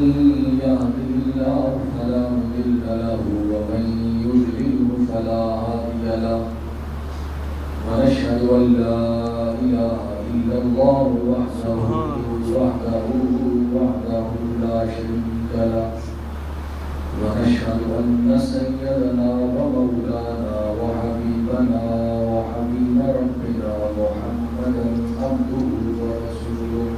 يهده الله فلا مضل له ومن يضلله فلا هادي له ونشهد أن لا إله إلا الله وحده لا شريك له ونشهد أن سيدنا ومولانا وحبيبنا وحبيب ربنا محمدا عبده ورسوله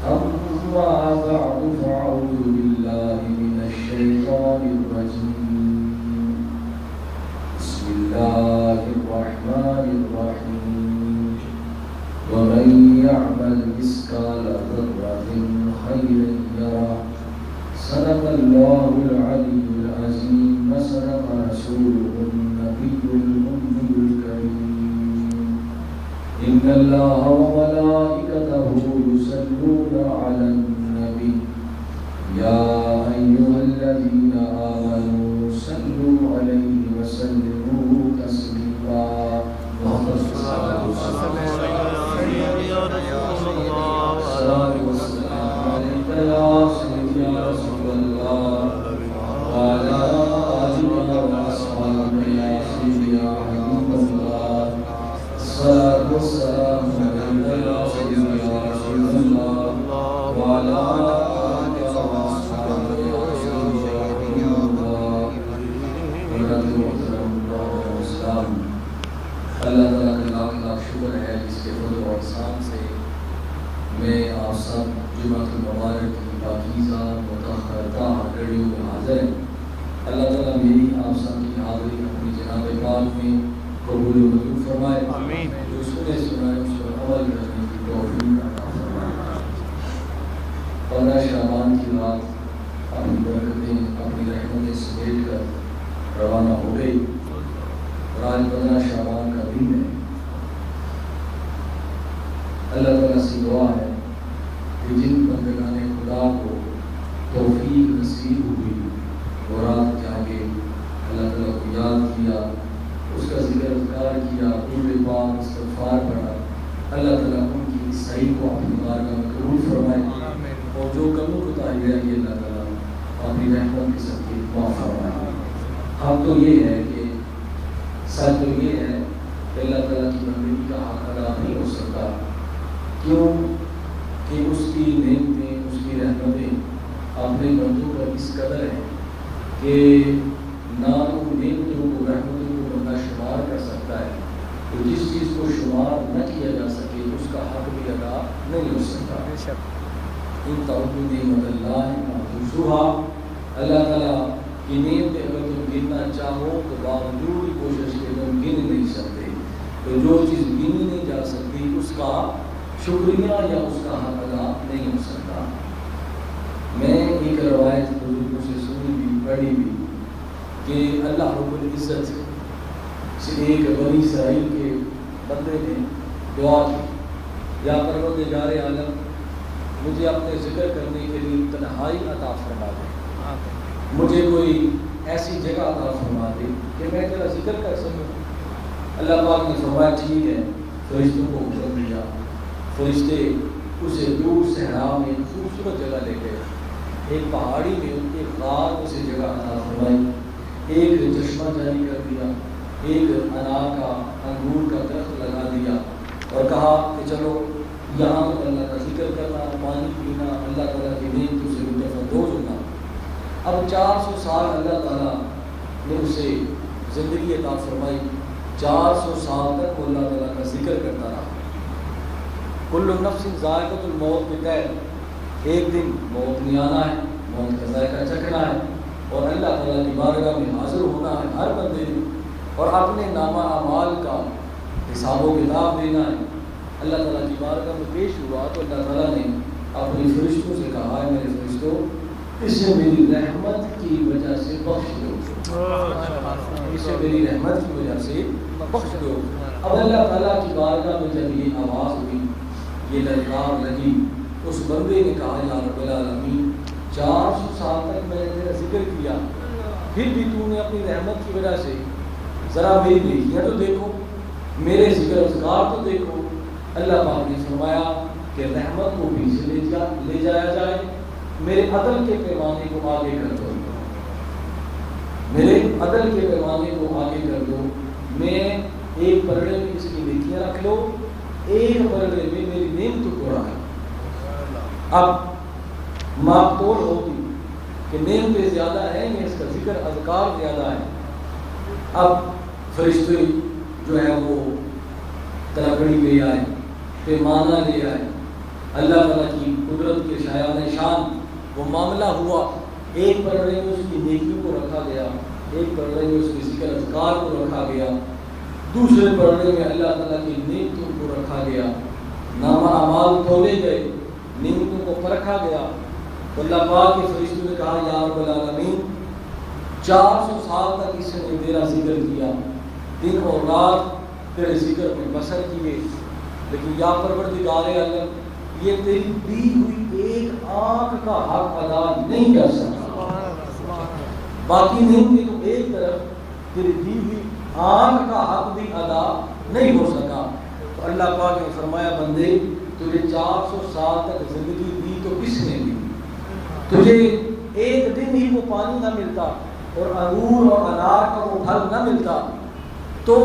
أما بعد فأعوذ بالله من الشيطان الرجيم بسم الله الرحمن الرحيم ومن يعمل مثقال ذرة خيرا يره صدق الله العلي العظيم وصدق رسوله النبي الأمي الكريم إن الله وملائكته يصلون على النبي يا أيها الذين آمنوا صلوا عليه وسلموا تسليما الصلاة والسلام عليك يا سيدي يا رسول الله وعلى آلك وأصحابك يا سيدي يا حبيب الله الصلاة والسلام عليك يا سيدي يا رسول الله وعلى آلك وأصحابك يا سيدي يا حبيب الله حضرت محترم السلام اللہ تعالیٰ کا لاکھ لاکھ شکر ہے جس کے فضل و احسان سے میں آپ سب جمعۃ المبارک کی پاکیزہ متحرہ گھڑیوں میں حاضر ہیں۔ اللہ تعالیٰ میری آپ سب کی حاضری اپنی جناب پاک میں قبول و منظور فرمائے، جو سنے سنائے اس پر عمل کرنے کی توفیق عطا فرمائے۔ 15 شعبان کی رات اپنی برکتیں اپنی رحمتیں سمیٹ کر روانہ ہو گئی اور آج 15 شعبان کا دن ہے۔ اللہ تعالیٰ سے دعا ہے کہ جن بندگان خدا کو توفیق نصیب ہوئی وہ رات جاگے اللہ تعالیٰ کو یاد کیا، اس کا ذکر اذکار کیا، درود پاک استغفار پڑھا، اللہ تعالیٰ ان کی صحیح کو اپنی بارگاہ میں قبول فرمائے اور جو کموں کوتاہی رہ گئی اللہ تعالیٰ اپنی رحمت کے صدقے معاف فرمائے۔ حق تو یہ ہے کہ سچ تو یہ ہے کہ اللہ تعالیٰ کی بندگی کا حق ادا نہیں ہو سکتا، کیوں کہ اس کی نعمتیں اس کی رحمتیں اپنے بندوں پر اس قدر ہیں کہ نہ ان نعمتوں کو رحمتوں کو بندہ شمار کر سکتا ہے، تو جس چیز کو شمار نہ کیا جا سکے اس کا حق بھی ادا نہیں ہو سکتا۔ ان تعدوا نعمت اللہ لا تحصوها، اللہ تعالیٰ کی نعمتیں اگر تم گننا چاہو تو باوجود کوشش کے تم گن نہیں سکتے، تو جو چیز گنی نہیں جا سکتی اس کا شکریہ یا اس کا حق ادا نہیں ہو سکتا۔ میں ایک روایت بزرگوں سے سنی بھی پڑھی بھی کہ اللہ رب العزت سے ایک بنی اسرائیل کے بندے نے دعا کی، یا پروردگار عالم مجھے اپنے ذکر کرنے کے لیے تنہائی عطا فرما دے، مجھے کوئی ایسی جگہ عطا فرما دے کہ میں تیرا ذکر کر سکوں۔ اللہ پاک نے فرمایا ٹھیک ہے، فرشتوں کو حکم دیا، فرشتے اسے دور صحرا میں خوبصورت جگہ لے گئے، ایک پہاڑی میں ایک غار میں سے جگہ عطا فرمائی، ایک چشمہ جاری کر دیا، ایک انار کا انگور کا درخت لگا دیا اور کہا کہ چلو یہاں تو اللہ کا ذکر کرنا، پانی پینا، اللہ تعالیٰ کی نعمتوں سے لطف اندوز ہونا۔ اب 400 سال اللہ تعالیٰ نے اسے زندگی عطا فرمائی، 400 سال تک وہ اللہ تعالیٰ کا ذکر کرتا رہا۔ کل نفس ذائقۃ الموت میں طے، ایک دن موت نے آنا ہے، موت کا ذائقہ چکھنا ہے اور اللہ تعالیٰ کی بارگاہ میں حاضر ہونا ہے ہر بندے نے، اور اپنے نامہ اعمال کا حساب و کتاب دینا ہے۔ اللہ تعالیٰ کی بارگاہ میں پیش ہوا تو اللہ تعالیٰ نے اپنے فرشتوں سے کہا ہے میرے فرشتوں اسے میری رحمت کی وجہ سے بخش دو، اسے میری رحمت کی وجہ سے بخش دو۔ اب اللہ تعالیٰ کی بارگاہ میں جب یہ آواز ہوئی، یہ للکار لگی، اس بندے نے کہا یا رب العالمین 400 سال تک میں نے تیرا ذکر کیا، پھر بھی تو نے اپنی رحمت کی وجہ سے ذرا میری نیکیاں تو دیکھو، میرے ذکر اذکار تو دیکھو۔ اللہ پاک نے فرمایا کہ رحمت کو پیچھے لے جایا جائے میرے عدل کے پیمانے کو آگے کر دو، میرے عدل کے پیمانے کو آگے کر دو، میں ایک پلڑے میں اس کی نیکیاں رکھ لو، ایک پلڑے میں میری نعمتوں کو رکھ لو۔ اب ماپ توڑ ہوگی کہ نعمتیں زیادہ ہیں یا اس کا ذکر اذکار زیادہ ہے۔ اب فرشتے جو ہے وہ تلگڑی لے آئے، پیمانہ لے آئے، اللہ تعالیٰ کی قدرت کے شایان شان وہ معاملہ ہوا۔ ایک پلڑے میں اس کی نیکیوں کو رکھا گیا، ایک پلڑے میں اس کے ذکر اذکار کو رکھا گیا، دوسرے پلڑے میں اللہ تعالیٰ کی نعمتوں کو رکھا گیا، نامہ اعمال تولے گئے، نعمتوں کو پرکھا گیا۔ تو اللہ پاک کے فرشتوں نے کہا یا رب العالمین 400 سال تک اس نے تیرا ذکر کیا، دن اور رات تیرے ذکر میں بسر کیے، لیکن یا پروردگار عالم یہ تیری دی ہوئی ایک آنکھ کا حق ادا نہیں کر سکتا۔ باقی نعمتیں تو ایک طرف، تیری دی ہوئی آنکھ کا حق بھی ادا نہیں ہو سکا۔ تو اللہ پاک نے فرمایا بندے تجھے 400 سال تک زندگی دی تو کس نے دی؟ تجھے ایک دن ہی وہ پانی نہ ملتا اور انگور اور انار کا وہ پھل نہ ملتا تو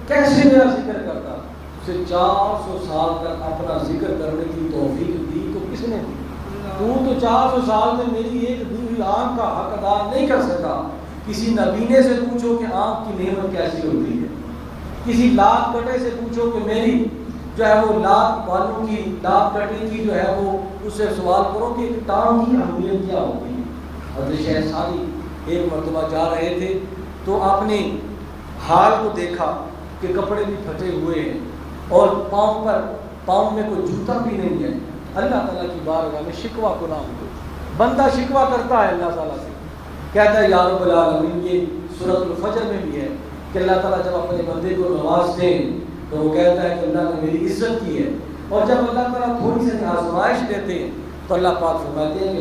کیسے میرا ذکر کرتا؟ اسے 400 سال تک اپنا ذکر کرنے کی توفیق دی تو کس نے دی؟ تو 400 سال میں میری ایک دی ہوئی آنکھ کا حق ادا نہیں کر سکا۔ کسی نبینے سے پوچھو کہ آنکھ کی نعمت کیسی ہوتی ہے، کسی لات کٹے سے پوچھو کہ میری جو ہے وہ لات بالوں کی لات کٹے کی جو ہے وہ اس سے سوال کرو کہ ٹانگ کی اہمیت کیا ہوتی ہے۔ حضرت شیخ سادی ایک مرتبہ جا رہے تھے تو آپ نے حال کو دیکھا کہ کپڑے بھی پھٹے ہوئے ہیں اور پاؤں میں کوئی جوتا بھی نہیں ہے۔ اللہ تعالیٰ کی بارگاہ میں شکوہ کو نہ ہو، بندہ شکوہ کرتا ہے اللہ تعالیٰ سے، کہتا ہے یا رب العالمین۔ یہ سورۃ الفجر میں بھی ہے کہ اللہ تعالیٰ جب اپنے بندے کو نوازتے ہیں تو وہ کہتا ہے کہ اللہ نے میری عزت کی ہے، اور جب اللہ تعالیٰ تھوڑی سی آزمائش دیتے ہیں تو اللہ پاک فرماتے ہیں کہ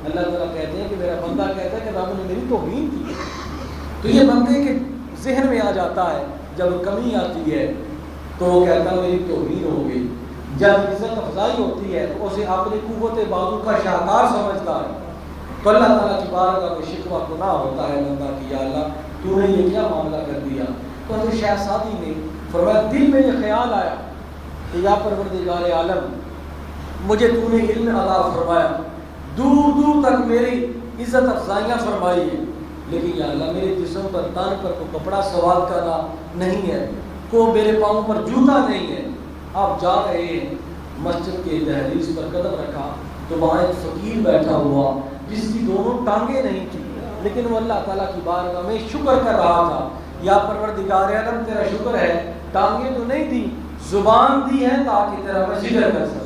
اللہ تعالیٰ کہتے ہیں کہ میرا بندہ کہتا ہے کہ رب نے میری توہین کی ہے۔ تو یہ بندے کے ذہن میں آ جاتا ہے، جب کمی آتی ہے تو وہ کہتا ہے میری توہین ہو گئی۔ جب عزت افزائی ہوتی ہے تو اسے اپنی قوت بازو کا شاہکار سمجھتا ہے، تو اللہ تعالیٰ کی بارگاہ میں شکوہ گناہ ہوتا ہے بندہ کہ یا اللہ تو نے یہ کیا معاملہ کر دیا۔ تو حضرت شیخ سادی نے فرمایا دل میں یہ خیال آیا کہ یا پروردگار عالم مجھے تو نے علم عطا فرمایا، دور دور تک میری عزت افزائیاں فرمائی ہے، لیکن یا اللہ میرے جسم پر تن پر کوئی کپڑا سوال کرنا نہیں ہے، کو میرے پاؤں پر جوتا نہیں ہے۔ آپ جا رہے ہیں، مسجد کے دہلیز پر قدم رکھا تو وہاں ایک فقیر بیٹھا ہوا جس کی دونوں ٹانگیں نہیں تھی، لیکن وہ اللہ تعالیٰ کی بارگاہ میں شکر کر رہا تھا یا پروردگار عالم تیرا شکر ہے، ٹانگیں تو نہیں دی، زبان دی ہے تاکہ تیرا میں ذکر کر سکوں۔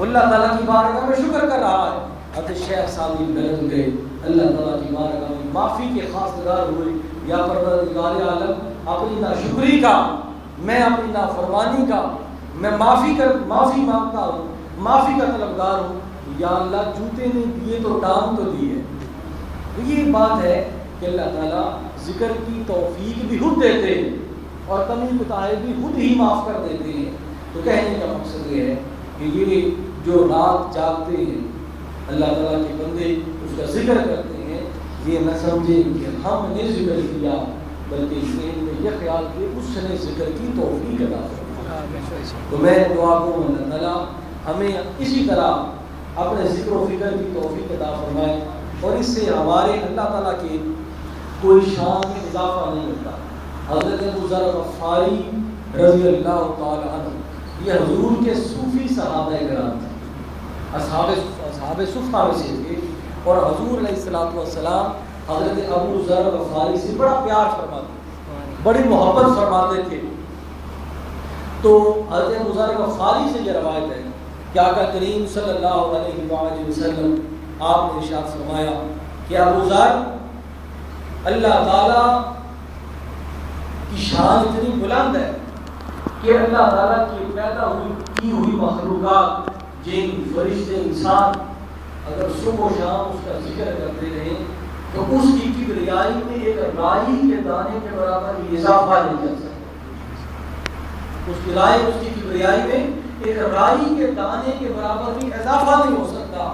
اللہ تعالیٰ کی بارگاہ میں شکر کر رہا ہے۔ حضرت شیخ سادی بدل گئے، اللہ تعالیٰ کی بارگاہ میں معافی کے خواستگار ہوئے، یا پروردگار عالم اپنی ناشکری کا، میں اپنی نافرمانی کا میں معافی مانگتا ہوں، معافی کا طلبگار ہوں، یا اللہ جوتے نہیں دیے تو ٹانگ تو دی ہے۔ تو یہ بات ہے کہ اللہ تعالیٰ ذکر کی توفیق بھی خود دیتے ہیں اور کمی کوتاہی بھی خود ہی معاف کر دیتے ہیں۔ تو کہنے کا مقصد یہ ہے کہ یہ جو رات جاگتے ہیں اللہ تعالیٰ کے بندے اس کا ذکر کرتے ہیں، یہ نہ سمجھیں کہ ہم نے ذکر کیا، بلکہ ذہن میں یہ خیال کہ اس نے ذکر کی توفیق عطا فرمائی۔ تو میں دعا کو اللہ تعالیٰ ہمیں اسی طرح اپنے ذکر و فکر کی توفیق عطا فرمائے، اور اس سے ہمارے اللہ تعالیٰ کے کوئی شان میں اضافہ نہیں ہوتا۔ حضرت ابو ذر غفاری رضی اللہ تعالیٰ عنہ یہ حضور کے صوفی صحابہ کرام تھے، اصحاب صفہ میں سے تھے، اور حضور علیہ الصلوۃ والسلام حضرت ابو ذر غفاری سے بڑا پیار فرماتے، بڑی محبت فرماتے تھے۔ تو حضرت ابو ذر غفاری سے یہ روایت ہے کہ آقا کریم صلی اللہ علیہ وآلہ وسلم آپ نے ارشاد فرمایا کہ ابو ذر اللہ تعالیٰ کی شان اتنی بلند ہے کہ اللہ تعالیٰ کی پیدا کی ہوئی مخلوقات، جن فرشتے انسان اگر صبح و شام اس کا ذکر کرتے رہیں تو اس کی کبریائی میں ایک رائی کے دانے کے برابر بھی اضافہ نہیں کر سکتے۔ اس کی کبریائی میں ایک رائی کے دانے کے برابر بھی اضافہ نہیں ہو سکتا،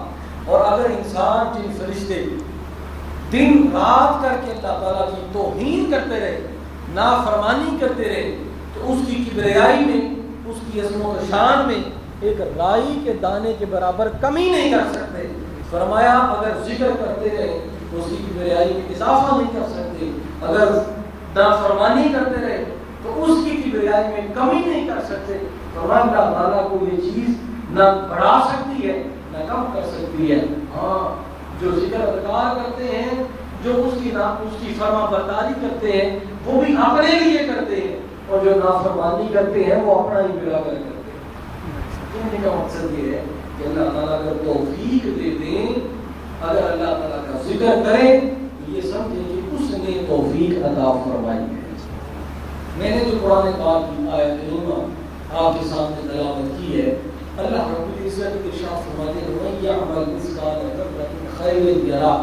اور اگر انسان جن فرشتے دن رات کر کے اللہ تعالیٰ کی توہین کرتے رہے، نافرمانی کرتے رہے، تو اس کی کبریائی میں، اس کی عظمت و شان میں ایک رائی کے دانے کے برابر کمی نہیں کر سکتے۔ فرمایا اگر ذکر کرتے رہے تو اس کی کبریائی میں اضافہ نہیں کر سکتے، اگر نافرمانی کرتے رہے تو اس کی کبریائی میں کمی نہیں کر سکتے۔ فرمایا اللہ تعالیٰ کو یہ چیز نہ بڑھا سکتی ہے نہ کم کر سکتی ہے۔ ہاں، جو ذکر اذکار کرتے ہیں، جو اس کی فرما برداری کرتے ہیں، وہ بھی اپنے لیے کرتے ہیں، اور جو نافرمانی کرتے ہیں وہ اپنا ہی بگاڑ کرتے ہیں۔ کہنے کا مقصد یہ ہے کہ اللہ تعالیٰ اگر توفیق دے دیں، اگر اللہ تعالیٰ کا ذکر کریں تو یہ سمجھیں کہ اس نے توفیق عطا فرمائی ہے۔ میں نے جو قرآن پاک کی آیت کریمہ آپ کے سامنے تلاوت کی ہے، اللہ رب العزت ارشاد فرماتے ہیں وَمَن يَعْمَلْ مِثْقَالَ ذَرَّةٍ خَيْرًا يَرَهُ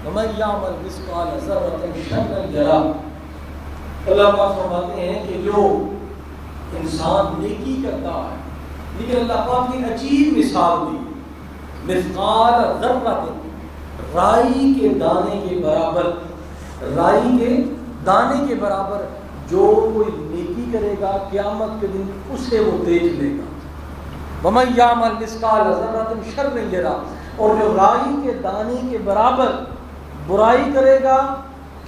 وَمَن يَعْمَلْ مِثْقَالَ ذَرَّةٍ شَرًّا يَرَهُ۔ اللہ پاک فرماتے ہیں کہ جو انسان نیکی کرتا ہے، لیکن اللہ پاک کی عجیب مثال دی، مثقال ذرۃ، رائی کے دانے کے برابر، رائی کے دانے کے برابر جو کوئی نیکی کرے گا قیامت کے دن اسے وہ دیکھ لے گا۔ وَمَن يَعْمَلْ مِثْقَالَ ذَرَّةٍ شَرًّا يَرَهُ، اور جو رائی کے دانے کے برابر برائی کرے گا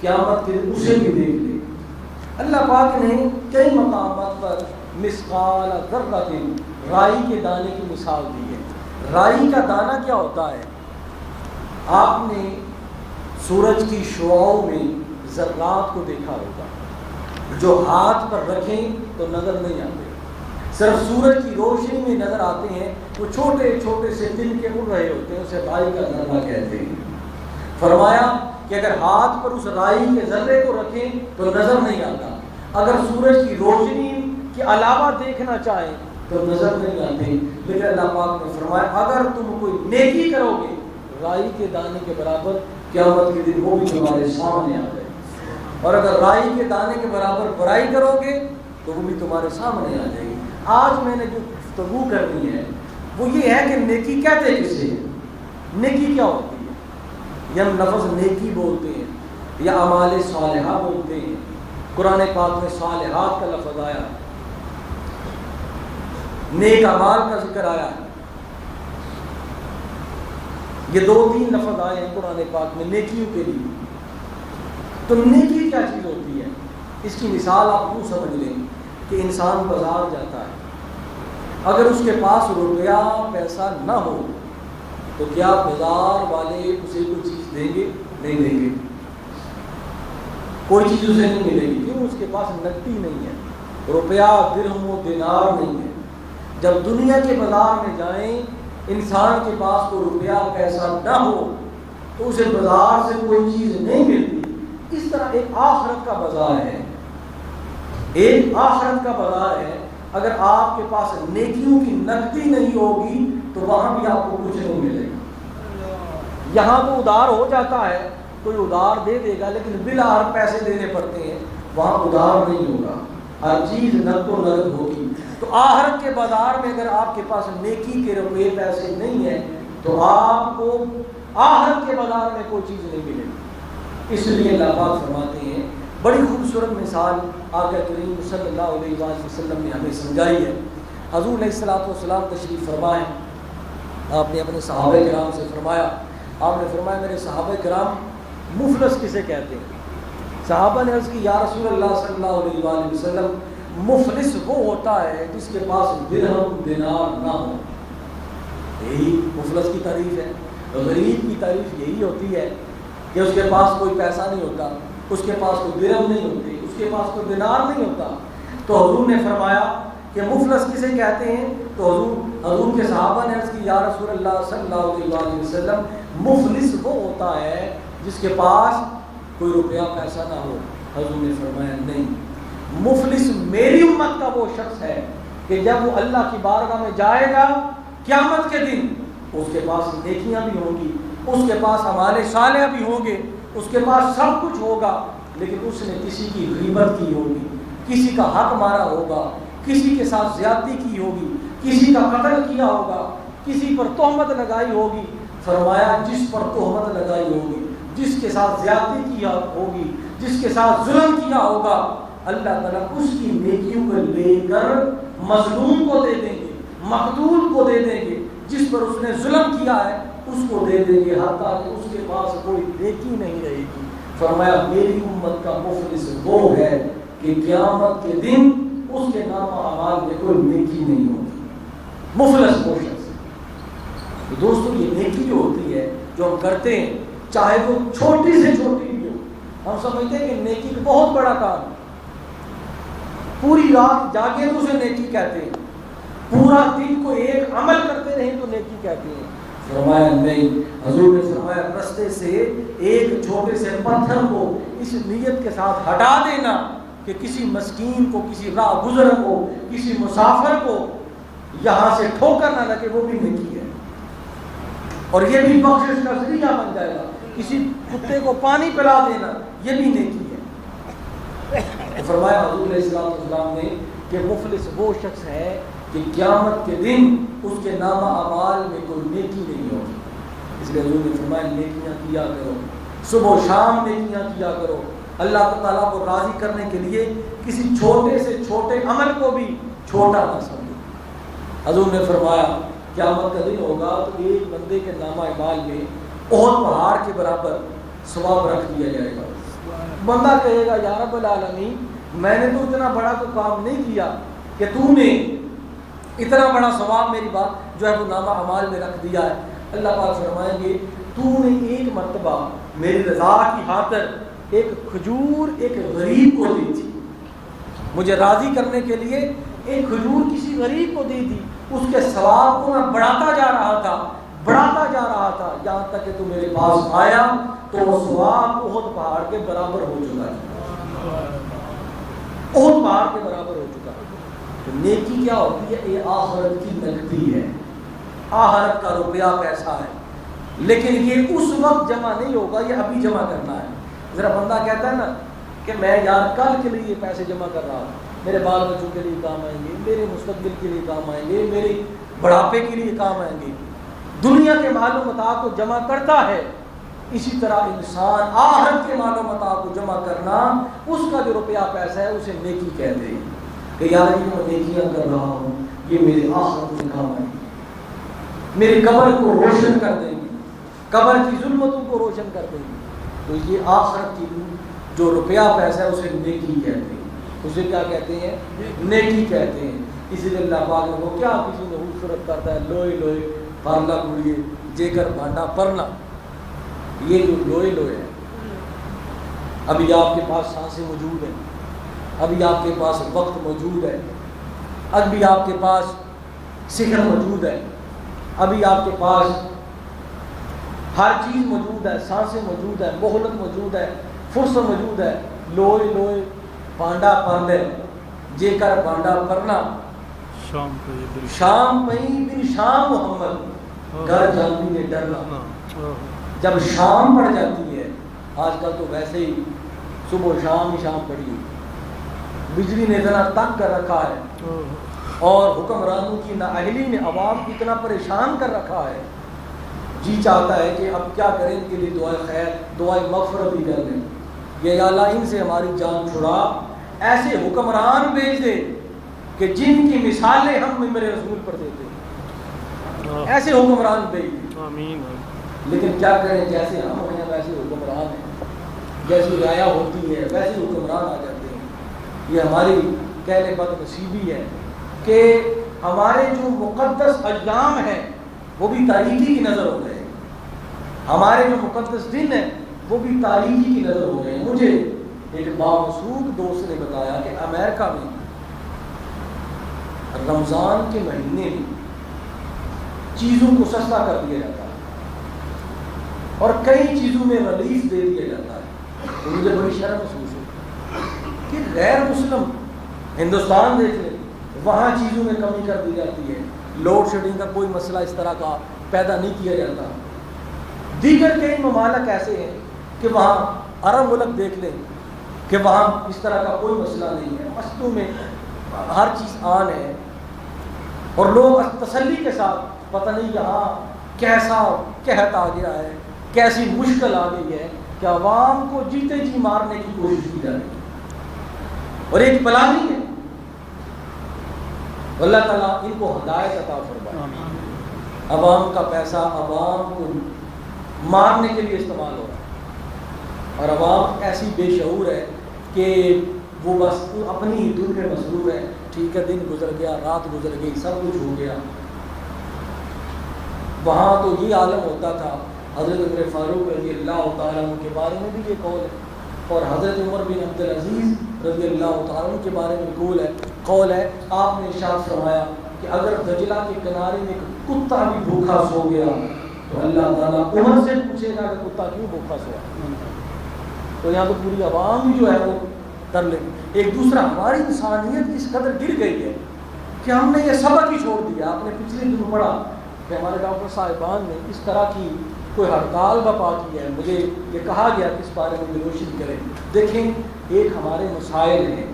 قیامت کے دن اسے بھی دیکھ لے گا۔ اللہ پاک نے کئی مقامات پر مثقال ذرۃ، رائی کے دانے کی مثال دی ہے۔ رائی کا دانہ کیا ہوتا ہے؟ آپ نے سورج کی شعاعوں میں ذرات کو دیکھا ہوگا، جو ہاتھ پر رکھیں تو نظر نہیں آتے، صرف سورج کی روشنی میں نظر آتے ہیں، وہ چھوٹے چھوٹے سے تن کے اڑ رہے ہوتے ہیں، اسے رائی کا ذرہ کہتے ہیں۔ فرمایا کہ اگر ہاتھ پر اس رائی کے ذرے کو رکھیں تو نظر نہیں آتا، اگر سورج کی روشنی کے علاوہ دیکھنا چاہیں تو نظر نہیں آتے، لیکن اللہ پاک نے فرمایا اگر تم کوئی نیکی کرو گے رائی کے دانے کے برابر قیامت کے دن وہ بھی تمہارے سامنے آ جائے، اور اگر رائی کے دانے کے برابر برائی کرو گے تو وہ بھی تمہارے سامنے آ جائے گی۔ آج میں نے جو گفتگو کرنی ہے وہ یہ ہے کہ نیکی کہتے کسے ہیں، نیکی کیا ہوتی ہے؟ یا ہم لفظ نیکی بولتے ہیں یا اعمال صالحہ بولتے ہیں۔ قرآن پاک میں صالحات کا لفظ آیا، نیک اعمال کا ذکر آیا ہے، یہ 2-3 لفظ آئے ہیں قرآن پاک میں نیکیوں کے لیے۔ تو نیکی کیا چیز ہوتی ہے؟ اس کی مثال آپ یوں سمجھ لیں کہ انسان بازار جاتا ہے، اگر اس کے پاس روپیہ پیسہ نہ ہو تو کیا بازار والے اسے کوئی چیز دیں گے؟ نہیں دیں گے، کوئی چیز اسے نہیں ملے گی، کیوں؟ اس کے پاس نقدی نہیں ہے، روپیہ درہم و دینار نہیں ہے۔ جب دنیا کے بازار میں جائیں انسان کے پاس کوئی روپیہ پیسہ نہ ہو تو اسے بازار سے کوئی چیز نہیں ملتی۔ اس طرح ایک آخرت کا بازار ہے، ایک آخرت کا بازار ہے، اگر آپ کے پاس نیکیوں کی نقدی نہیں ہوگی تو وہاں بھی آپ کو کچھ نہیں ملے گا۔ یہاں تو ادار ہو جاتا ہے، کوئی ادار دے دے گا، لیکن بالآخر پیسے دینے پڑتے ہیں، وہاں ادار نہیں ہوگا، ہر چیز نقد و نقد ہوگی۔ تو آخرت کے بازار میں اگر آپ کے پاس نیکی کے روپے پیسے نہیں ہیں تو آپ کو آخرت کے بازار میں کوئی چیز نہیں ملے گی۔ اس لیے اللہ پاک فرماتے ہیں، بڑی خوبصورت مثال آقا کریم صلی اللہ علیہ وآلہ وسلم نے ہمیں سمجھائی ہے۔ حضور علیہ الصلوۃ تشریف فرمائے، آپ نے اپنے صحابہ کرام سے فرمایا، آپ نے فرمایا میرے صحابہ کرام مفلس کسے کہتے ہیں؟ صحابہ نے عرض کی یا رسول اللہ صلی اللہ علیہ وآلہ وسلم، مفلس وہ ہوتا ہے جس کے پاس درہم دینار نہ ہو۔ یہی مفلس کی تعریف ہے۔ غریب کی تعریف یہی ہوتی ہے کہ اس کے پاس کوئی پیسہ نہیں ہوتا، اس کے پاس کوئی درہم نہیں ہوتی، اس کے پاس کوئی دینار نہیں ہوتا۔ تو حضور نے فرمایا کہ مفلس کسے کہتے ہیں؟ تو حضور کے صحابہ نے عرض کی یا رسول اللہ صلی اللہ علیہ وآلہ وسلم، مفلس وہ ہوتا ہے جس کے پاس کوئی روپیہ پیسہ نہ ہو۔ حضور نے فرمایا نہیں، مفلس میری امت کا وہ شخص ہے کہ جب وہ اللہ کی بارگاہ میں جائے گا قیامت کے دن، اس کے پاس نیکیاں بھی ہوں گی، اس کے پاس اعمال صالحہ بھی ہوں گے، اس کے پاس سب کچھ ہوگا، لیکن اس نے کسی کی غیبت کی ہوگی، کسی کا حق مارا ہوگا، کسی کے ساتھ زیادتی کی ہوگی، کسی کا قتل کیا ہوگا، کسی پر تہمت لگائی ہوگی۔ فرمایا جس پر تہمت لگائی ہوگی، جس کے ساتھ زیادتی کیا ہوگی، جس کے ساتھ ظلم کیا ہوگا، اللہ تعالیٰ اس کی نیکیوں کو لے کر مظلوم کو دے دیں گے، مقتول کو دے دیں گے، جس پر اس نے ظلم کیا ہے اس کو دے دیں گے، حتیٰ کہ اس کے پاس کوئی نیکی نہیں رہے گی۔ فرمایا میری امت کا مفلس وہ ہے کہ قیامت کے دن اس کے نام و اعمال میں کوئی نیکی نہیں ہوگی۔ مفلس وہ شخص۔ تو دوستو یہ نیکی جو ہوتی ہے جو ہم کرتے ہیں، چاہے وہ چھوٹی سے چھوٹی بھی ہو، ہم سمجھتے ہیں کہ نیکی کا بہت بڑا کام ہے، پوری رات جاگے تو اسے نیکی کہتے ہیں، پورا دن کو ایک عمل کرتے رہیں تو نیکی کہتے ہیں۔ فرمایا نہیں، حضور نے فرمایا رستے سے ایک چھوٹے سے پتھر کو اس نیت کے ساتھ ہٹا دینا کہ کسی مسکین کو، کسی راہ گزر کو، کسی مسافر کو یہاں سے ٹھوکر نہ لگے، وہ بھی نیکی ہے، اور یہ بھی بخشش کا ذریعہ بن جائے گا۔ کسی کتے کو پانی پلا دینا یہ بھی نیکی ہے۔ تو فرمایا حضور علیہ السلام نے کہ مفلس وہ شخص ہے کہ قیامت کے دن اس کے نامہ اعمال میں کوئی نیکی نہیں ہوگی۔ اس لیے حضور نے فرمایا نیکیاں کیا کرو، صبح و شام نیکیاں کیا کرو، اللہ تعالیٰ کو راضی کرنے کے لیے کسی چھوٹے سے چھوٹے عمل کو بھی چھوٹا نہ سمجھو۔ حضور نے فرمایا قیامت کا دن ہوگا تو ایک بندے کے نامہ اعمال میں احد پہاڑ کے برابر ثواب رکھ دیا جائے گا۔ بندہ کہے گا یا رب العالمین میں نے تو اتنا بڑا تو کام نہیں کیا کہ تو نے اتنا بڑا ثواب میری بات جو ہے وہ نامہ اعمال میں رکھ دیا ہے۔ اللہ پاک فرمائیں گے تو نے ایک مرتبہ میری رضا کی خاطر ایک کھجور ایک غریب کو دی تھی، مجھے راضی کرنے کے لیے ایک کھجور کسی غریب کو دی تھی، اس کے ثواب کو میں بڑھاتا جا رہا تھا، یہاں تک کہ تو میرے پاس آیا تو وہ ثواب احد پہاڑ کے برابر ہو چکا ہے، احد پہاڑ کے برابر ہو چکا ہے۔ تو نیکی کیا ہوتی ہے؟ یہ آخرت کی نقدی ہے، آخرت کا روپیہ پیسہ ہے، لیکن یہ اس وقت جمع نہیں ہوگا، یہ ابھی جمع کرنا ہے۔ ذرا بندہ کہتا ہے نا کہ میں یار کل کے لیے پیسے جمع کر رہا ہوں، میرے بال بچوں کے لیے کام آئیں گے، میرے مستقبل کے لیے کام آئیں گے، میرے بڑھاپے کے لیے کام آئیں گے، دنیا کے مال و متاع کو جمع کرتا ہے، اسی طرح انسان آخرت کے مال و متاع کو جمع کرنا، اس کا جو روپیہ پیسہ ہے اسے نیکی کہتے ہیں کہ یار یہ میں نیکیاں کر رہا ہوں، یہ میرے آخرت میں کام آئیں گے، میری قبر کو روشن کر دیں گے، قبر کی ظلمتوں کو روشن کر دیں گے۔ تو یہ آخرت کی جو روپیہ پیسہ ہے اسے نیکی کہتے ہیں، اسے کیا کہتے ہیں؟ نیکی کہتے ہیں۔ اسی لیے اللہ پاک نے وہ کیا کسی نے خوبصورت کرتا ہے، لوہے لوہے پارلا گڑیے جے کر بانڈا پرنا، یہ جو لوہے لوہے ہیں، ابھی آپ کے پاس سانسیں موجود ہیں، ابھی آپ کے پاس وقت موجود ہے، ابھی آپ کے پاس صحت موجود ہے، ابھی آپ کے پاس ہر چیز موجود ہے، سانسیں موجود ہے، مہلت موجود ہے، فرصت موجود ہے، لوہے لوہے بانڈا پر لے جے کر بانڈا پرنا، شام پئی بن شام محمد گھر جاندی نے ڈرنا۔ جب شام پڑ جاتی ہے، آج کل تو ویسے ہی صبح شام ہی شام پڑی، بجلی نے اتنا تنگ کر رکھا ہے اور حکمرانوں کی نااہلی نے عوام کو اتنا پریشان کر رکھا ہے، جی چاہتا ہے کہ اب کیا کریں، ان کے لیے دعائے خیر دعائے مغفرت بھی کر لیں، یا اللہ ان سے ہماری جان چھڑا، ایسے حکمران بھیج دے کہ جن کی مثالیں ہم میرے رسول پر دیتے ہیں، ایسے حکمران بھیج دے۔ آمین۔ لیکن کیا کریں، جیسے ہم ہیں ویسے حکمران ہیں، جیسی رایا ہوتی ہے ویسے حکمران آ جاتے ہیں۔ یہ ہماری کہنے بد نصیبی ہے کہ ہمارے جو مقدس ایام ہیں وہ بھی تاریخی کی نظر ہو گئے، ہمارے جو مقدس دن ہیں وہ بھی تاریخی کی نظر ہو گئے۔ مجھے ایک بامسعود دوست نے بتایا کہ امریکہ میں رمضان کے مہینے میں چیزوں کو سستا کر دیا جاتا ہے اور کئی چیزوں میں ریلیف دے دیا جاتا ہے، تو مجھے بڑی شرم محسوس ہوئی کہ غیر مسلم ہندوستان دیکھ لیں، وہاں چیزوں میں کمی کر دی جاتی ہے، لوڈ شیڈنگ کا کوئی مسئلہ اس طرح کا پیدا نہیں کیا جاتا۔ دیگر کئی ممالک ایسے ہیں کہ وہاں عرب ملک دیکھ لیں کہ وہاں اس طرح کا کوئی مسئلہ نہیں ہے، مسجدوں میں ہر چیز آن ہے اور لوگ تسلی کے ساتھ، پتہ نہیں یہاں کیسا قحط آ گیا ہے، کیسی مشکل آ گئی ہے کہ عوام کو جیتے جی مارنے کی کوشش کی جا رہی ہے، اور ایک پلانی ہے۔ اللہ تعالیٰ ان کو ہدایت عطا فرمائے۔ عوام کا پیسہ عوام کو مارنے کے لیے استعمال ہو رہا ہے، اور عوام ایسی بے شعور ہے کہ وہ بس اپنی ہی دل میں مصروف ہے۔ ٹھیک ہے، دن گزر گیا، رات گزر گئی، سب کچھ ہو گیا۔ وہاں تو یہ عالم ہوتا تھا، حضرت عمر فاروق رضی اللہ تعالیٰ عنہ کے بارے میں بھی یہ قول ہے، اور حضرت عمر بن عبدالعزیز رضی اللہ تعالیٰ عنہ کے بارے میں قول ہے۔ آپ نے ارشاد فرمایا کہ اگر دجلہ کے کنارے میں ایک کتا بھی بھوکا سو گیا تو اللہ تعالیٰ عمر سے پوچھے گا کہ کتا کیوں بھوکا سوا۔ تو یہاں تو پوری عوام جو ہے وہ کر لے۔ ایک دوسرا، ہماری انسانیت اس قدر گر گئی ہے کہ ہم نے یہ سبق ہی چھوڑ دیا۔ آپ نے پچھلے دن پڑھا کہ ہمارے ڈاکٹر صاحبان نے اس طرح کی کوئی ہڑتال برپا کی ہے، مجھے یہ کہا گیا کہ اس بارے میں روشنی کریں۔ دیکھیں، ایک ہمارے مسائل ہیں،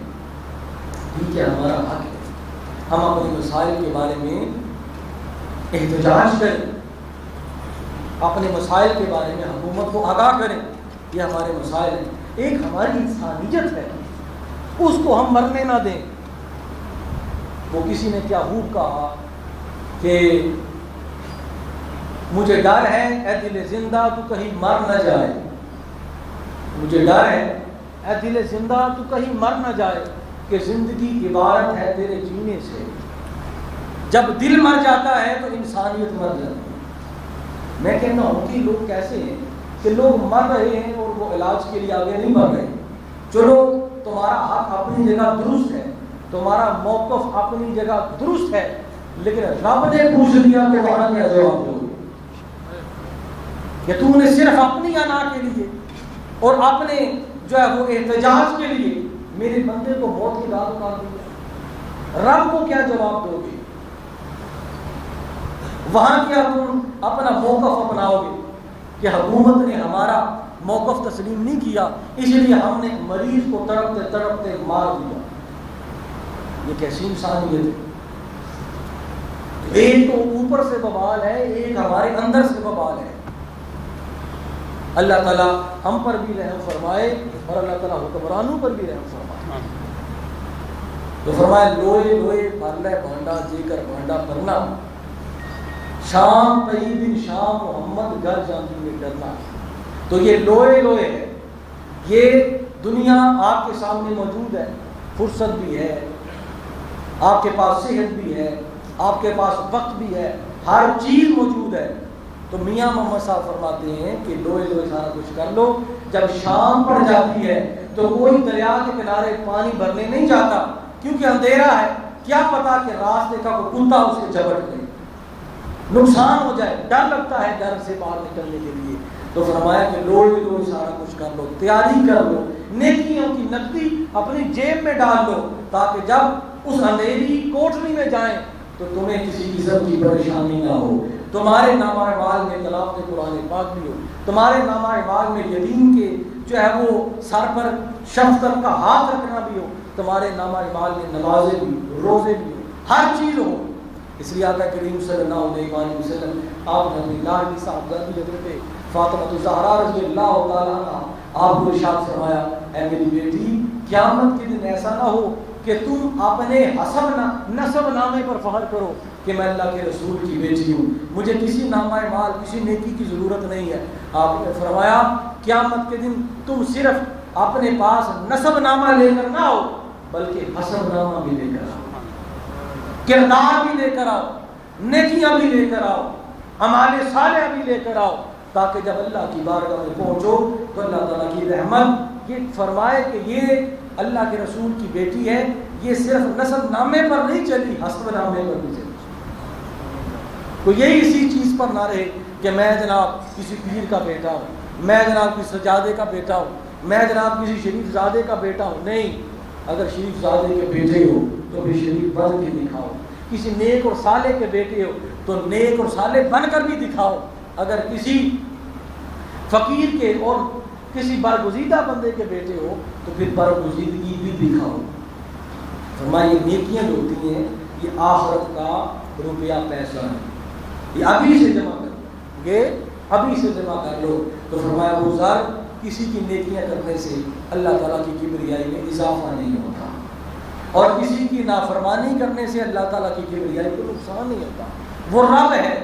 ٹھیک ہے، ہمارا حق ہے، ہم اپنے مسائل کے بارے میں احتجاج کریں، اپنے مسائل کے بارے میں حکومت کو آگاہ کریں، یہ ہمارے مسائل ہیں۔ ایک ہماری انسانیت ہے، اس کو ہم مرنے نہ دیں۔ وہ کسی نے کیا خوب کہا کہ مجھے ڈر ہے اے دل زندہ تو کہیں مر نہ جائے، مجھے ڈر ہے اے دل زندہ تو کہیں مر نہ جائے، کہ زندگی عبارت ہے تیرے جینے سے۔ جب دل مر جاتا ہے تو انسانیت مر جاتی ہے۔ میں کہتا ہوں کہ لوگ کیسے ہیں کہ لوگ مر رہے ہیں اور وہ علاج کے لیے آگے نہیں بڑھ رہے۔ چلو، تمہارا حق اپنی جگہ درست ہے، تمہارا موقف اپنی جگہ درست ہے، لیکن رب نے پوچھ لیا کہ وہاں کیا جواب دو گے؟ کہ تم نے صرف اپنی انا کے لیے اور اپنے جو ہے وہ احتجاج کے لیے میرے بندے کو موت کی داد اتار دیا، رب کو کیا جواب دو گے؟ وہاں کیا تم اپنا موقف اپناؤ گے کہ حکومت نے ہمارا موقف تسلیم نہیں کیا، اس لیے ہم نے مریض کو تڑپتے تڑپتے مار دیا؟ یہ کیسی انسانیت ہے؟ ایک تو اوپر سے بوال ہے، ایک ہمارے اندر سے بوال ہے۔ اللہ تعالیٰ ہم پر بھی رحم فرمائے اور اللہ تعالیٰ حکمرانوں پر بھی رحم فرمائے۔ تو فرمائے لوئے لوئے بھر لے بھانڈا جے کر بھانڈا بھرنا، شام پئی بن شام محمد گھر جاندی میں ڈرنا۔ تو یہ لوئے لوئے ہے، یہ دنیا آپ کے سامنے موجود ہے، فرصت بھی ہے، آپ کے پاس صحت بھی ہے، آپ کے پاس وقت بھی ہے، ہر چیز موجود ہے۔ تو میاں محمد صاحب فرماتے ہیں کہ لوئے لوئے سارا کچھ کر لو، جب شام پڑ جاتی ہے تو کوئی دریا کے کنارے پانی بھرنے نہیں جاتا، کیونکہ اندھیرا ہے، کیا پتا کہ راستے کا کوئی کتا اس کے جبٹ دے، نقصان ہو جائے، ڈر لگتا ہے گھر سے باہر نکلنے کے لیے۔ تو فرمایا کہ لوئے لوئے سارا کچھ کر لو، تیاری کر لو، نیکیوں کی نقدی اپنی جیب میں ڈال لو، تاکہ جب اس اندھیری کوٹری میں جائیں تو تمہیں کسی قسم کی پریشانی نہ ہو، تمہارے نامہ اعمال میں تلاوت قرآن پاک بھی ہو، تمہارے نامہ اعمال میں یتیم کے جو ہے وہ سر پر شفقت کا ہاتھ رکھنا بھی ہو، تمہارے نامہ اعمال میں نمازیں بھی، روزے بھی ہو، ہر چیز ہو۔ اس لیے آقا کریم صلی اللہ علیہ وسلم آپ نے اپنی لاڈلی صاحبزادی حضرت فاطمہ الزہرا رضی اللہ تعالیٰ عنہ آپ کو ارشاد فرمایا، اے میری بیٹی، قیامت کے دن ایسا نہ ہو کہ تم اپنے نسب نامے پر فخر کرو کہ میں اللہ کے رسول کی بیٹی ہوں، مجھے کسی نامہ مال کسی نیکی کی ضرورت نہیں ہے۔ آپ نے فرمایا قیامت کے دن تم صرف اپنے پاس نسب نامہ لے کر نہ آؤ، بلکہ حسب نامہ بھی لے کر آؤ، کردار بھی لے کر آؤ، نیکیاں بھی لے کر آؤ، اعمال صالحہ بھی لے کر آؤ، تاکہ جب اللہ کی بارگاہ میں پہنچو تو اللہ تعالیٰ کی رحمت یہ فرمائے کہ یہ اللہ کے رسول کی بیٹی ہے، یہ صرف نسب نامے پر نہیں چلی، حسب نامے پر بھی چلی۔ تو یہی اسی چیز پر نہ رہے کہ میں جناب کسی پیر کا بیٹا ہوں، میں جناب کسی سجادے کا بیٹا ہوں، میں جناب کسی شریف زادے کا بیٹا ہوں۔ نہیں، اگر شریف زادے کے بیٹے ہو تو بھی شریف بن کے دکھاؤ، کسی نیک اور صالح کے بیٹے ہو تو نیک اور صالح بن کر بھی دکھاؤ، اگر کسی فقیر کے اور کسی برگزیدہ بندے کے بیٹے ہو تو پھر برگزیدگی بھی دکھاؤ۔ فرمایا یہ نیکیاں جو ہوتی ہیں یہ آخرت کا روپیہ پیسہ ہے، یہ ابھی سے جمع کر، گے ابھی سے جمع کر لو. تو فرمایا ابو ذر کسی کی نیکیاں کرنے سے اللہ تعالیٰ کی کبریائی میں اضافہ نہیں ہوتا اور کسی کی نافرمانی کرنے سے اللہ تعالیٰ کی کبریائی کو نقصان نہیں ہوتا. وہ رب ہے،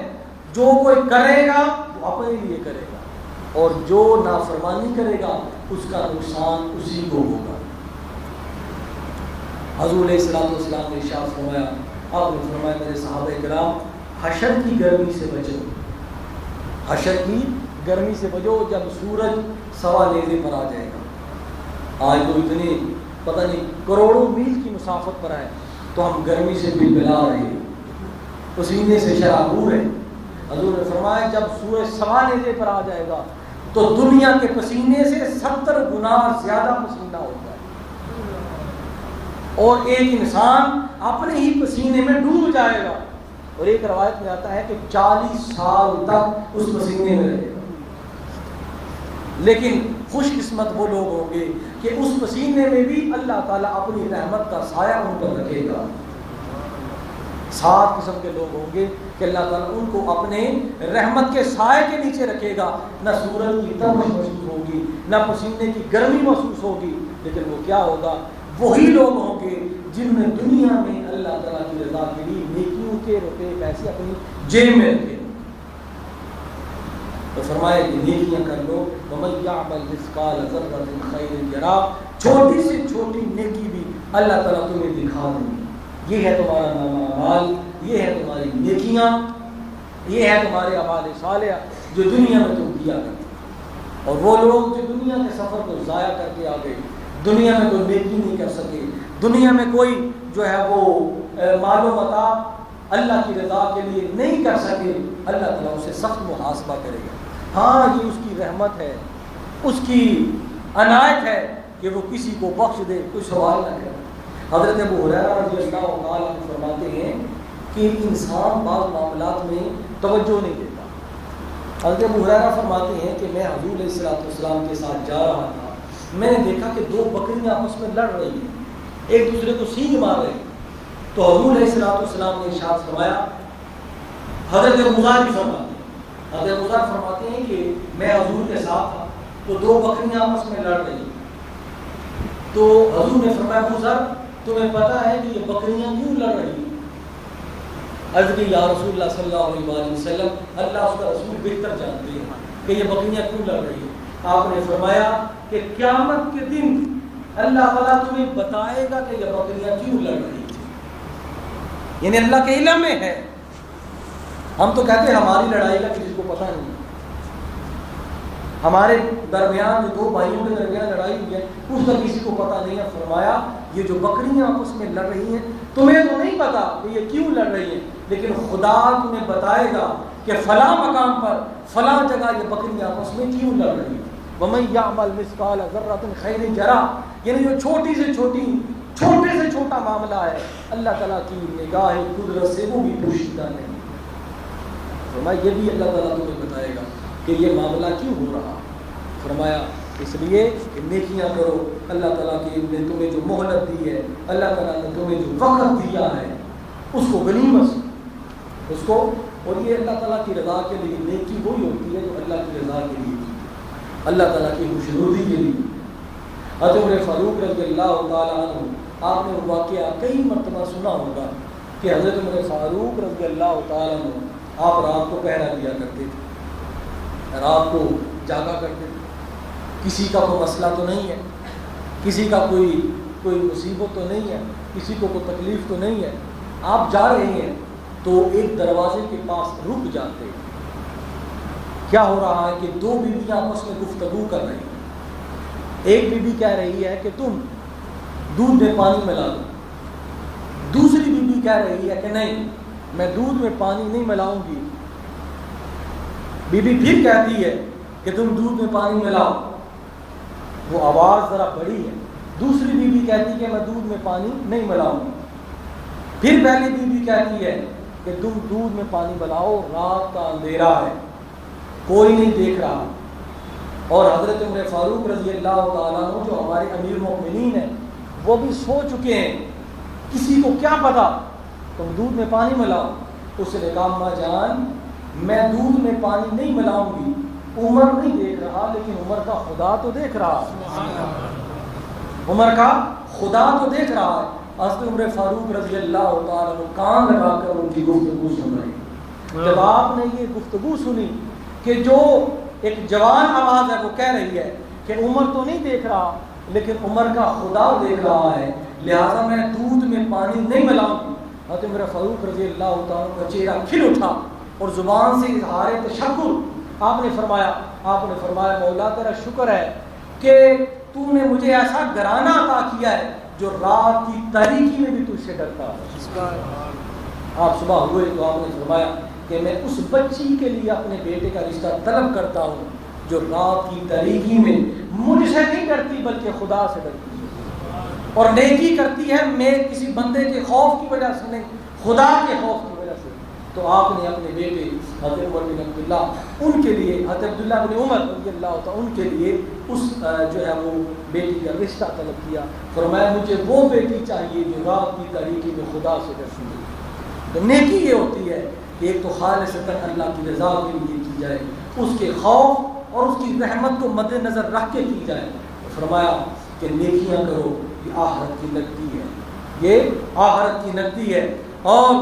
جو کوئی کرے گا وہ اپنے لیے کرے گا اور جو نافرمانی کرے گا اس کا نقصان اسی کو ہوگا. حضور علیہ السلام نے ارشاد فرمایا، آپ نے فرمایا میرے صحابہ کرام حشر کی گرمی سے بچو، حشر کی گرمی سے بچو جب سورج سوا نیزے پر آ جائے گا. آج تو اتنی پتہ نہیں کروڑوں میل کی مسافت پر ہے تو ہم گرمی سے بلبلا رہے ہیں، پسینے سے شرابور ہے. حضور نے فرمایا جب سورج سوا نیزے پر آ جائے گا تو دنیا کے پسینے سے 70 گنا زیادہ پسینہ ہوتا ہے اور ایک انسان اپنے ہی پسینے میں ڈوب جائے گا اور ایک روایت میں آتا ہے کہ 40 سال تک اس پسینے میں رہے گا. لیکن خوش قسمت وہ لوگ ہوں گے کہ اس پسینے میں بھی اللہ تعالیٰ اپنی رحمت کا سایہ ان پر رکھے گا. 7 قسم کے لوگ ہوں گے کہ اللہ تعالیٰ ان کو اپنے رحمت کے سائے کے نیچے رکھے گا. نہ سورج کی تپش محسوس ہوگی، نہ پسینے کی گرمی محسوس ہوگی. لیکن وہ کیا ہوگا؟ وہی لوگ ہوں گے جن نے دنیا میں اللہ تعالیٰ کی رضا کے لیے نیکیوں کے روپے پیسے اپنی جیب میں رکھے. تو فرمایا کہ نیکیاں کر لو. وَمَن يَعْمَلْ مِثْقَالَ ذَرَّةٍ خَيْرًا يَرَهُ، چھوٹی سے چھوٹی نیکی بھی اللہ تعالیٰ تمہیں دکھا دیں گے. یہ ہے تمہارا نامہ اعمال، یہ ہے تمہاری نیکیاں، یہ ہے تمہارے اعمال صالحہ جو دنیا میں تم کیا کرتے. اور وہ لوگ جو دنیا کے سفر کو ضائع کر کے آ گئے، دنیا میں کوئی نیکی نہیں کر سکے، دنیا میں کوئی جو ہے وہ مال و متاع اللہ کی رضا کے لیے نہیں کر سکے، اللہ تعالیٰ اسے سخت محاسبہ کرے گا. ہاں یہ اس کی رحمت ہے، اس کی عنایت ہے کہ وہ کسی کو بخش دے، کوئی سوال نہ کرے. حضرت ابو ہریرہ رضی اللہ تعالیٰ عنہ فرماتے ہیں کہ انسان بعض معاملات میں توجہ نہیں دیتا. حضرت ابو ہریرہ فرماتے ہیں کہ میں حضور علیہ السلام کے ساتھ جا رہا تھا، میں نے دیکھا کہ 2 بکریاں آپس میں لڑ رہی ہیں، ایک دوسرے کو سینگ مار رہے ہیں. تو حضور علیہ السلام نے ارشاد فرمایا، حضرت ابو ذر بھی فرماتے ہیں، حضرت ابو ذر فرماتے ہیں کہ میں حضور کے ساتھ تھا تو 2 بکریاں آپس میں لڑ رہی ہیں. تو حضور نے فرمایا ابو ذر تمہیں پتہ ہے کہ یہ بکریاں کیوں لڑ رہی ہیں؟ عرض کی یا رسول اللہ صلی اللہ علیہ وسلم، اللہ اس کا رسول بہتر جانتے ہیں کہ یہ بکریاں کیوں لڑ رہی ہیں. آپ نے فرمایا کہ قیامت کے دن اللہ تعالیٰ تمہیں بتائے گا کہ یہ بکریاں کیوں لڑ رہی ہیں. یعنی اللہ کے علم میں ہے. ہم تو کہتے ہیں ہماری لڑائی کا کسی کو پتہ نہیں، ہمارے درمیان جو 2 بھائیوں کے درمیان لڑائی ہوئی ہے اس کا کسی کو پتہ نہیں ہے. فرمایا یہ جو بکریاں آپس میں لڑ رہی ہیں تمہیں تو نہیں پتا کہ یہ کیوں لڑ رہی ہیں، لیکن خدا تمہیں بتائے گا کہ فلاں مقام پر فلاں جگہ یہ بکریاں آپس میں کیوں لڑ رہی ہیں. وَمَن يَعْمَلْ مِثْقَالَ ذَرَّةٍ خَيْرًا يَرَهُ، یعنی جو چھوٹی سے چھوٹا معاملہ ہے اللہ تعالیٰ کی نگاہ قدرت سے وہ بھی پوشیدہ نہیں. فرمایا یہ بھی اللہ تعالیٰ تمہیں بتائے گا کہ یہ معاملہ کیوں ہو رہا. فرمایا اس لیے کہ نیکیاں کرو، اللہ تعالیٰ کی نے تمہیں جو مہلت دی ہے، اللہ تعالیٰ نے تمہیں جو وقت دیا ہے اس کو غنیمت اس کو. اور یہ اللہ تعالیٰ کی رضا کے لیے نیکی وہی ہوتی ہے جو اللہ کی رضا کے لیے، اللہ تعالیٰ کی خوشنودی کے لیے. حضرت عمر فاروق رضی اللہ تعالیٰ عنہ، آپ نے واقعہ کئی مرتبہ سنا ہوگا کہ حضرت عمر فاروق رضی اللہ تعالیٰ عنہ آپ رات کو پہرا دیا کرتے تھے، رات کو جاگا کرتے تھے. کسی کا کوئی مسئلہ تو نہیں ہے، کسی کا کوئی مصیبت تو نہیں ہے، کسی کو کوئی تکلیف تو نہیں ہے. آپ جا رہے ہیں تو ایک دروازے کے پاس رک جاتے ہیں. کیا ہو رہا ہے کہ 2 بیویاں آپس میں گفتگو کر رہی ہیں. ایک بیوی کہہ رہی ہے کہ تم دودھ میں پانی ملا دو، دوسری بیوی کہہ رہی ہے کہ نہیں میں دودھ میں پانی نہیں ملاؤں گی. بیوی پھر کہتی ہے کہ تم دودھ میں پانی ملاؤ، وہ آواز ذرا بڑی ہے. دوسری بیوی کہتی ہے کہ میں دودھ میں پانی نہیں ملاؤں گی. پھر پہلی بیوی کہتی ہے کہ تم دودھ میں پانی ملاؤ، رات کا اندھیرا ہے، کوئی نہیں دیکھ رہا. اور حضرت عمر فاروق رضی اللہ تعالیٰ عنہ جو ہمارے امیر المؤمنین ہیں وہ بھی سو چکے ہیں، کسی کو کیا پتا، تم دودھ میں پانی ملاؤ. اس نے کہا اماں جان میں دودھ میں پانی نہیں ملاؤں گی، عمر نہیں دیکھ رہا لیکن عمر کا خدا تو دیکھ رہا ہے، عمر کا خدا تو دیکھ رہا ہے۔ حضرت عمر فاروق رضی اللہ تعالیٰ عنہ کان لگا کر ان کی گفتگو سن رہے۔ جب آپ نے یہ گفتگو سنی کہ جو ایک جوان آواز ہے وہ کہہ رہی ہے کہ عمر تو نہیں دیکھ رہا لیکن عمر کا خدا دیکھ رہا ہے، لہٰذا میں دودھ میں پانی نہیں ملاؤں گی، حضرت عمر فاروق رضی اللہ تعالیٰ عنہ کا چہرہ کھل اٹھا اور زبان سے اظہار تشکر آپ نے فرمایا مولا تیرا شکر ہے کہ تو نے مجھے ایسا گھرانہ عطا کیا ہے جو رات کی تاریکی میں بھی تجھ سے ڈرتا ہے۔ آپ صبح ہوئے تو آپ نے فرمایا کہ میں اس بچی کے لیے اپنے بیٹے کا رشتہ طلب کرتا ہوں جو رات کی تاریکی میں مجھ سے نہیں ڈرتی بلکہ خدا سے ڈرتی ہے اور نیکی کرتی ہے، میں کسی بندے کے خوف کی وجہ سے نہیں، خدا کے خوف کی وجہ سے۔ تو آپ نے اپنے بیٹے حضرت عمر بن عبداللہ ان کے لیے، حضرت عبداللہ بن عمر رضی اللہ تعالیٰ ان کے لیے اس جو ہے وہ بیٹی کا رشتہ طلب کیا، فرمایا مجھے وہ بیٹی چاہیے جو رات کی تاریکی میں خدا سے ڈرتی ہے۔ تو نیکی یہ ہوتی ہے کہ ایک تو خالصتاً اللہ کی رضا کے لیے کی جائے، اس کے خوف اور اس کی رحمت کو مد نظر رکھ کے کی جائے۔ فرمایا کہ نیکیاں کرو، یہ آخرت کی نقدی ہے، یہ آخرت کی نقدی ہے، اور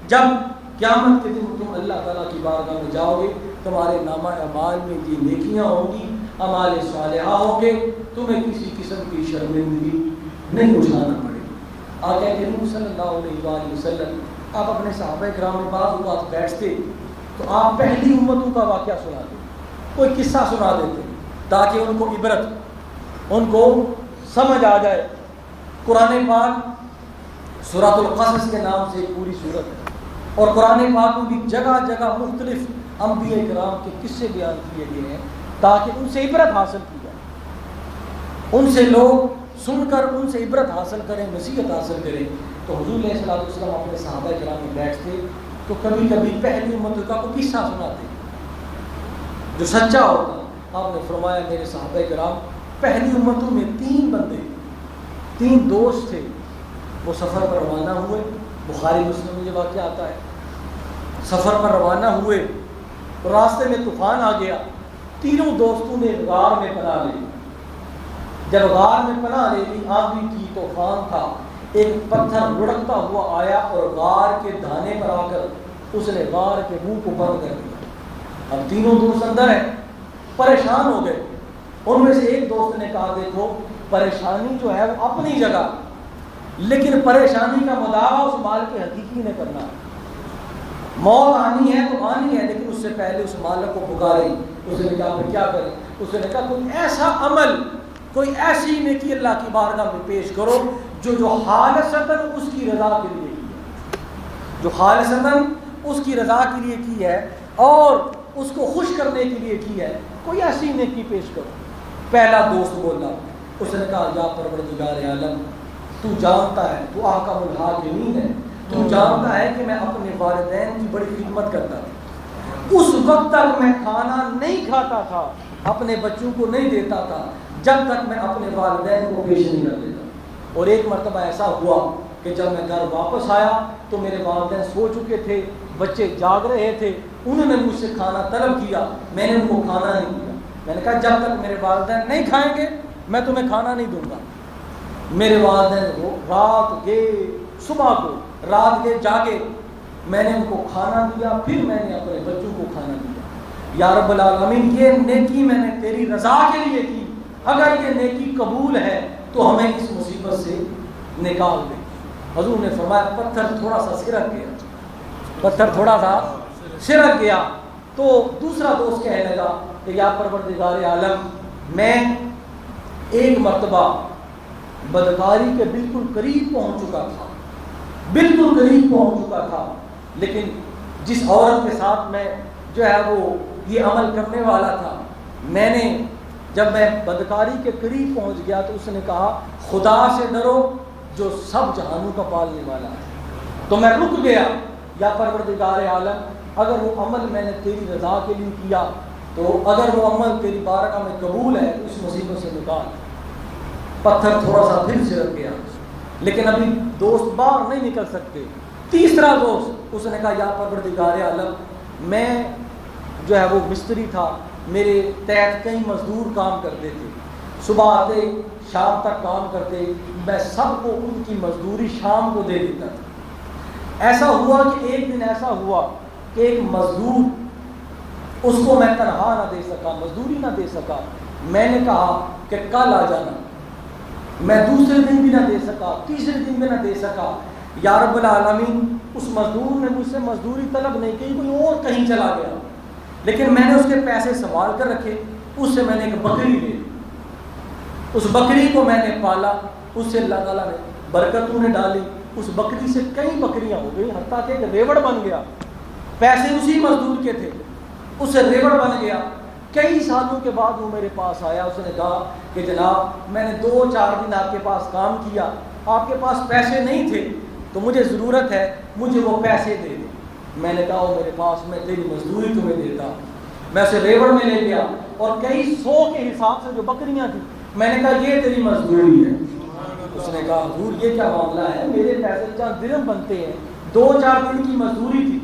جب قیامت کے دن تم اللہ تعالیٰ کی بارگاہ میں جاؤ گے تمہارے نامہ اعمال میں یہ نیکیاں ہوں گی، اعمال صالحہ ہوں گے، تمہیں کسی قسم کی شرمندگی نہیں اٹھانا پڑے گی۔ آقا کریم صلی اللہ علیہ وآلہ وسلم آپ اپنے صحابہ کرام میں بعض اوقات بیٹھتے تو آپ پہلی امتوں کا واقعہ سنا دیتے، کوئی قصہ سنا دیتے تاکہ ان کو عبرت، ان کو سمجھ آ جائے۔ قرآن پاک سورۃ القصص کے نام سے ایک پوری سورت ہے، اور قرآن پاک میں بھی جگہ جگہ مختلف انبیاء کرام کے قصے بیان کیے گئے ہیں تاکہ ان سے عبرت حاصل کی جائے، ان سے لوگ سن کر ان سے عبرت حاصل کریں، نصیحت حاصل کریں۔ تو حضور علیہ الصلوۃ والسلام اپنے صحابہ کرام میں بیٹھتے تو کبھی کبھی پہلی امت کا کوئی قصہ سناتے جو سچا ہوتا۔ آپ نے فرمایا میرے صحابہ کرام پہلی امتوں میں 3 بندے، 3 دوست تھے، وہ سفر پر روانہ ہوئے، بخاری مسلم میں یہ واقعہ آتا ہے، سفر پر روانہ ہوئے، راستے میں طوفان آ گیا، تینوں دوستوں نے غار میں پناہ لی۔ جب غار میں پناہ لے لی، آندھی تھی، طوفان تھا، ایک پتھر لڑکتا ہوا آیا اور غار کے دھانے پر آ کر اس نے غار کے منہ کو بند کر دیا۔ اب تینوں دوست اندر ہیں، پریشان ہو گئے۔ ان میں سے ایک دوست نے کہا دیکھو پریشانی جو ہے وہ اپنی جگہ، لیکن پریشانی کا مداوع اس مال کے حقیقی نے کرنا ہے۔ موت آنی ہے تو آنی ہے، لیکن اس سے پہلے اس مالک کو پکاریں۔ اس نے کہا پھر کیا کریں؟ اس نے کہا کوئی ایسا عمل، کوئی ایسی نیکی اللہ کی بارگاہ میں پیش کرو جو خالصتاً اس کی رضا کے لیے کی ہے، جو خالصتاً اس کی رضا کے لیے کی ہے اور اس کو خوش کرنے کے لیے کی ہے، کوئی ایسی نیکی پیش کرو۔ پہلا دوست بولا، اس نے کہا یا پروردگار عالم، تو جانتا ہے، تو احکم الحاکمین ہے، تو جانتا ہے کہ میں اپنے والدین کی بڑی خدمت کرتا تھا، اس وقت تک میں کھانا نہیں کھاتا تھا، اپنے بچوں کو نہیں دیتا تھا جب تک میں اپنے والدین کو پیش نہیں کر دیتا۔ اور ایک مرتبہ ایسا ہوا کہ جب میں گھر واپس آیا تو میرے والدین سو چکے تھے، بچے جاگ رہے تھے، انہوں نے مجھ سے کھانا طلب کیا، میں نے ان کو کھانا نہیں دیا۔ میں نے کہا جب تک میرے والدین نہیں کھائیں گے میں تمہیں کھانا نہیں دوں گا۔ میرے والدین رات گئے، صبح کو رات گئے جاگے، میں نے ان کو کھانا دیا، پھر میں نے اپنے بچوں کو کھانا دیا۔ یا رب العالمین یہ نیکی میں نے تیری رضا کے لیے کی، اگر یہ نیکی قبول ہے تو ہمیں اس مصیبت سے نکال دے۔ حضور نے فرمایا پتھر تھوڑا سا سرک گیا، پتھر تھوڑا سا سرک گیا تو دوسرا دوست کہنے لگا کہ یا پروردگار عالم، میں ایک مرتبہ بدکاری کے بالکل قریب پہنچ چکا تھا، بالکل قریب پہنچ چکا تھا، لیکن جس عورت کے ساتھ میں جو ہے وہ یہ عمل کرنے والا تھا، میں نے جب میں بدکاری کے قریب پہنچ گیا تو اس نے کہا خدا سے ڈرو جو سب جہانوں کا پالنے والا ہے۔ تو میں رک گیا، یا پروردگار عالم اگر وہ عمل میں نے تیری رضا کے لیے کیا تو اگر وہ عمل تیری بارگاہ میں قبول ہے تو اس مصیبت سے نکال۔ پتھر تھوڑا سا پھر سرک گیا، لیکن ابھی دوست باہر نہیں نکل سکتے۔ تیسرا دوست اس نے کہا یا پروردگار عالم، میں جو ہے وہ مستری تھا، میرے تحت کئی مزدور کام کرتے تھے، صبح آتے شام تک کام کرتے، میں سب کو ان کی مزدوری شام کو دے دیتا تھا۔ ایسا ہوا کہ ایک دن ایسا ہوا کہ ایک مزدور، اس کو میں تنہا نہ دے سکا، مزدوری نہ دے سکا، میں نے کہا کہ کل آ جانا، میں دوسرے دن بھی نہ دے سکا، تیسرے دن بھی نہ دے سکا۔ یا رب العالمین، اس مزدور نے مجھ سے مزدوری طلب نہیں کی، کوئی اور کہیں چلا گیا، لیکن میں نے اس کے پیسے سنبھال کر رکھے، اس سے میں نے ایک بکری لے لی، اس بکری کو میں نے پالا، اس سے اللہ تعالیٰ نے برکتوں نے ڈالی، اس بکری سے کئی بکریاں ہو گئی، حتیٰ کہ ایک ریوڑ بن گیا، پیسے اسی مزدور کے تھے، اس سے ریوڑ بن گیا۔ کئی سالوں کے بعد وہ میرے پاس آیا، اس نے کہا کہ جناب میں نے 2-4 دن آپ کے پاس کام کیا، آپ کے پاس پیسے نہیں تھے تو مجھے ضرورت ہے، مجھے وہ پیسے دے دیں۔ میں نے کہا وہ میرے پاس، میں تیری مزدوری تمہیں دیتا۔ میں اسے ریوڑ میں لے گیا اور کئی 100 کے حساب سے جو بکریاں تھیں، میں نے کہا یہ تیری مزدوری ہے۔ اس نے کہا حضور یہ کیا معاملہ ہے، میرے پیسے چند درہم بنتے ہیں، 2-4 دن کی مزدوری تھی،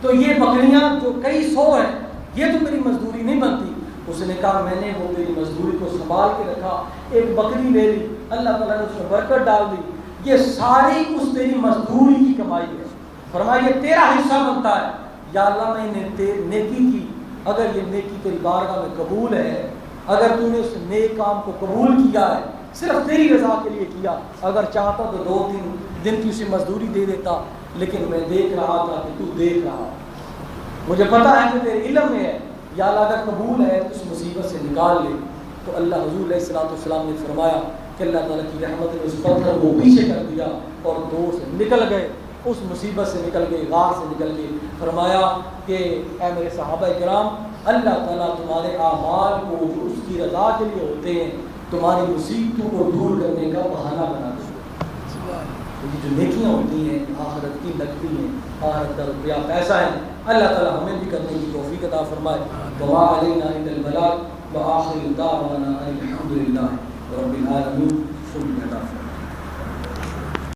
تو یہ بکریاں جو کئی 100 ہیں یہ تو میری مزدوری نہیں بنتی۔ اس نے کہا میں نے وہ میری مزدوری کو سنبھال کے رکھا، ایک بکری لے لی، اللہ تعالیٰ نے اس میں برکت ڈال دی، یہ ساری اس تیری مزدوری کی کمائی ہے۔ فرمایا یہ تیرا حصہ بنتا ہے۔ یا اللہ میں نے نیکی کی، اگر یہ نیکی تیری بارگاہ میں قبول ہے، اگر تو نے اس نیک کام کو قبول کیا ہے، صرف تیری رضا کے لیے کیا، اگر چاہتا تو 2-3 دن کی اسے مزدوری دے دیتا، لیکن میں دیکھ رہا تھا کہ تو دیکھ رہا، مجھے پتا ہے کہ تیرے علم میں ہے، یا اللہ اگر قبول ہے تو اس مصیبت سے نکال لے۔ تو اللہ حضور علیہ الصلوۃ والسلام نے فرمایا کہ اللہ تعالیٰ کی رحمت نے اس پتھر کو پیچھے کر دیا اور دور سے نکل گئے، اس مصیبت سے نکل گئے، غار سے نکل گئے۔ فرمایا کہ اے میرے صحابہ کرام، اللہ تعالیٰ تمہارے اعمال کو جو اس کی رضا کے لیے ہوتے ہیں تمہاری مصیبتوں کو دور کرنے کا بہانہ بنا دے۔ جو نیکیاں ہوتی ہیں آخرت کی لگتی ہیں، آخرت کا روپیہ پیسہ ہے، اللہ تعالیٰ ہمیں بھی کرنے کی توفیق عطا فرمائے۔ وما علینا الا البلاغ وآخر دعوانا ان الحمد للہ رب العالمین۔